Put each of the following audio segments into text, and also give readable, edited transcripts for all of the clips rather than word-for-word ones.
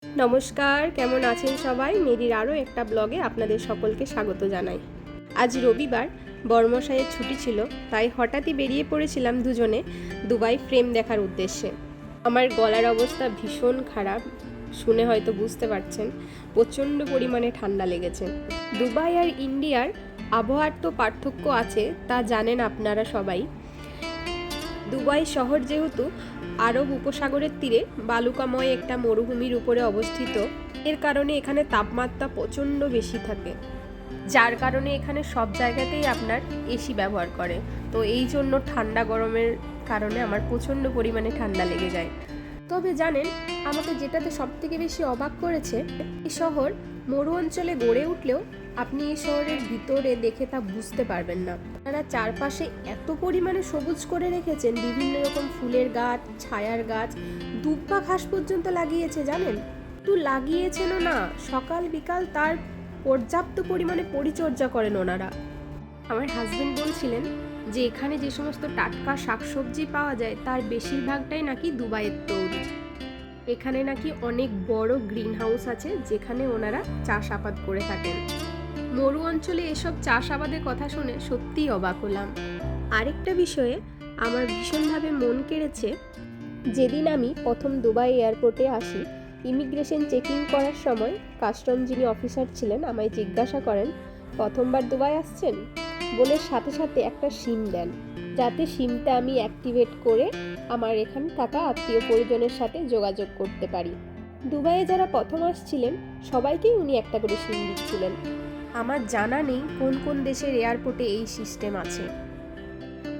নমস্কার, কেমন আছেন সবাই? মেরির আরও একটা ব্লগে আপনাদের সকলকে স্বাগত জানাই। আজ রবিবার, বর্মশাইয়ের ছুটি ছিল, তাই হঠাৎই বেরিয়ে পড়েছিলাম দুজনে দুবাই ফ্রেম দেখার উদ্দেশ্যে। আমার গলার অবস্থা ভীষণ খারাপ, শুনে হয়তো বুঝতে পারছেন। প্রচণ্ড পরিমাণে ঠান্ডা লেগেছে। দুবাই আর ইন্ডিয়ার আবহাওয়ার তো পার্থক্য আছে, তা জানেন আপনারা সবাই। দুবাই শহর যেহেতু আরব উপসাগরের তীরে বালুকাময় একটা মরুভূমির উপরে অবস্থিত, এর কারণে এখানে তাপমাত্রা প্রচণ্ড বেশি থাকে, যার কারণে এখানে সব জায়গাতেই আপনার এসি ব্যবহার করে। তো এই জন্য ঠান্ডা গরমের কারণে আমার প্রচণ্ড পরিমাণে ঠান্ডা লেগে যায়। তবে জানেন, আমাকে যেটাতে সবথেকে বেশি অবাক করেছে, এই শহর মরু অঞ্চলে গড়ে উঠলেও আপনি এই শহরের ভিতরে দেখে তা বুঝতে পারবেন না। তারা চারপাশে এত পরিমাণে সবুজ করে রেখেছেন, বিভিন্ন রকম ফুলের গাছ, ছায়ার গাছ, দুব্বা ঘাস পর্যন্ত লাগিয়েছে। জানেন, তো লাগিয়েছেনও না, সকাল বিকাল তার পর্যাপ্ত পরিমাণে পরিচর্যা করেন ওনারা। আমার হাজবেন্ড বলছিলেন যে এখানে যে সমস্ত টাটকা শাকসবজি পাওয়া যায় তার বেশিরভাগটাই নাকি দুবাইয়ের তৈরি। এখানে নাকি অনেক বড় গ্রিন হাউস আছে যেখানে ওনারা চাষাবাদ করে থাকেন। মরু অঞ্চলে এসব চাষাবাদের কথা শুনে সত্যিই অবাক হলাম। আরেকটা বিষয়ে আমার ভীষণভাবে মন কেড়েছে, যেদিন আমি প্রথম দুবাই এয়ারপোর্টে আসি, ইমিগ্রেশন চেকিং করার সময় কাস্টম যিনি অফিসার ছিলেন আমায় জিজ্ঞাসা করেন, প্রথমবার দুবাই আসছেন? বলে সাথে সাথে একটা সিম দেন, যাতে সিমটা আমি অ্যাক্টিভেট করে আমার এখানে থাকা আত্মীয় পরিজনের সাথে যোগাযোগ করতে পারি। দুবাইয়ে যারা প্রথম আসছিলেন সবাইকেই উনি একটা করে সিম দিচ্ছিলেন। আমার জানা নেই কোন কোন দেশের এয়ারপোর্টে এই সিস্টেম আছে।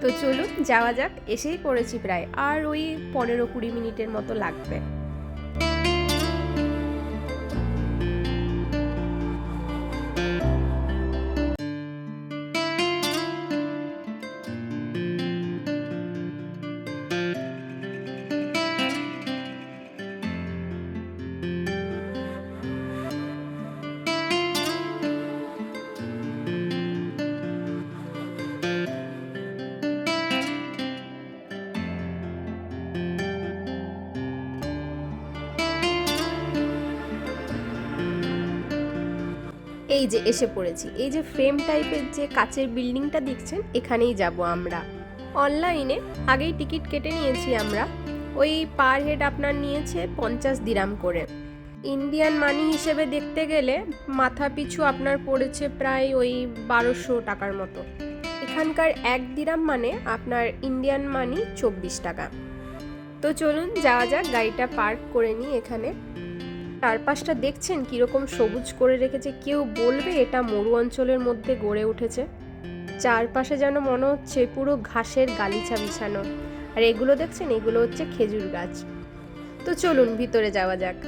তো চলুন যাওয়া যাক, এসেই পড়েছি প্রায়, আর ওই 15-20 মিনিটের মতো লাগবে। এই যে এসে পড়েছি, এই যে ফ্রেম টাইপের যে কাচের বিল্ডিংটা দেখছেন, এখানেই যাব আমরা। অনলাইনে আগেই টিকিট কেটে নিয়েছি আমরা। ওই পার হেড আপনার নিয়েছে 50 দিরাম করে। ইন্ডিয়ান মানি হিসেবে দেখতে গেলে মাথা পিছু আপনার পড়েছে প্রায় ওই 1200 টাকার মতো। এখানকার 1 দিরাম মানে আপনার ইন্ডিয়ান মানি 24 টাকা। তো চলুন যাওয়া যাক, গাড়িটা পার্ক করে নিই এখানে। চারপাশটা দেখছেন কিরকম সবুজ করে রেখেছে, কেউ বলবে এটা মরু অঞ্চলের মধ্যে গড়ে উঠেছে। চারপাশে যেন মনে হচ্ছে পুরো ঘাসের গালিচা বিছানো। আর এগুলো দেখছেন, এগুলো হচ্ছে খেজুর গাছ। তো চলুন ভিতরে যাওয়া যাক।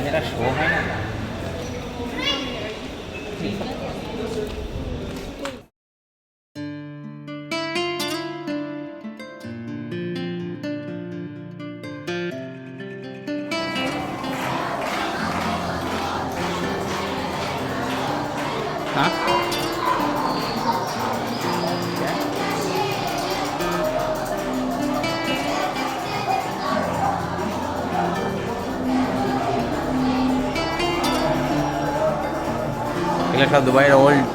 যেটা শো হয় না। এগুলো সব দুবাইয়ের ওল্ড।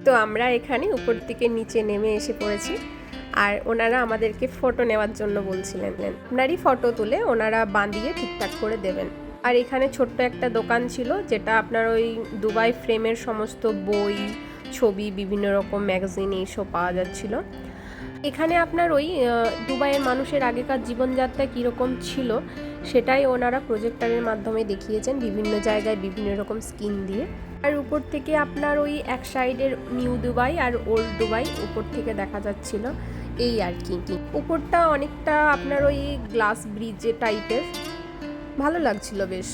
তো আমরা এখানে উপর থেকে নিচে নেমে এসে পড়েছি, আর ওনারা আমাদেরকে ফটো নেওয়ার জন্য বলছিলেন। আপনারই ফটো তুলে ওনারা বাঁধিয়ে ঠিকঠাক করে দেবেন। আর এখানে ছোট্ট একটা দোকান ছিল, যেটা আপনার ওই দুবাই ফ্রেমের সমস্ত বই, ছবি, বিভিন্ন রকম ম্যাগাজিন এইসব পাওয়া যাচ্ছিল। এখানে আপনার ওই দুবাইয়ের মানুষের আগেকার জীবনযাত্রা কীরকম ছিল সেটাই ওনারা প্রজেক্টরের মাধ্যমে দেখিয়েছেন, বিভিন্ন জায়গায় বিভিন্ন রকম স্কিন দিয়ে। আর উপর থেকে আপনার ওই এক সাইডের নিউ দুবাই আর ওল্ড দুবাই উপর থেকে দেখা যাচ্ছিল, এই আর কি। উপরটা অনেকটা আপনার ওই গ্লাস ব্রিজে টাইপের, ভালো লাগছিল বেশ।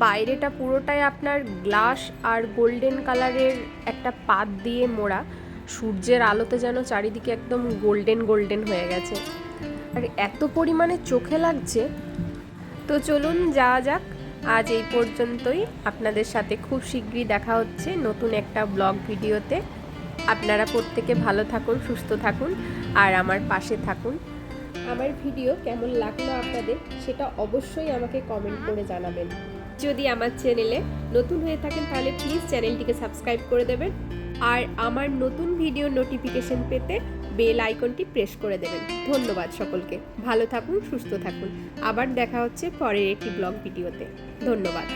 বাইরেটা পুরোটাই আপনার গ্লাস আর গোল্ডেন কালারের একটা পাত দিয়ে মোড়া, সূর্যের আলোতে যেন চারিদিকে একদম গোল্ডেন গোল্ডেন হয়ে গেছে, আর এত পরিমাণে চোখে লাগছে। তো চলুন যাওয়া যাক। আজ এই পর্যন্তই। আপনাদের সাথে খুব শীঘ্রই দেখা হচ্ছে নতুন একটা ব্লগ ভিডিওতে। আপনারা প্রত্যেকে ভালো থাকুন, সুস্থ থাকুন, আর আমার পাশে থাকুন। আমার ভিডিও কেমন লাগলো আপনাদের সেটা অবশ্যই আমাকে কমেন্ট করে জানাবেন। যদি আমার চ্যানেলে নতুন হয়ে থাকেন তাহলে প্লিজ চ্যানেলটিকে সাবস্ক্রাইব করে দেবেন, আর আমার নতুন ভিডিও নোটিফিকেশন পেতে বেল আইকনটি প্রেস করে দেবেন। ধন্যবাদ সকলকে। ভালো থাকুন, সুস্থ থাকুন। আবার দেখা হচ্ছে পরের একটি ব্লগ ভিডিওতে। ধন্যবাদ।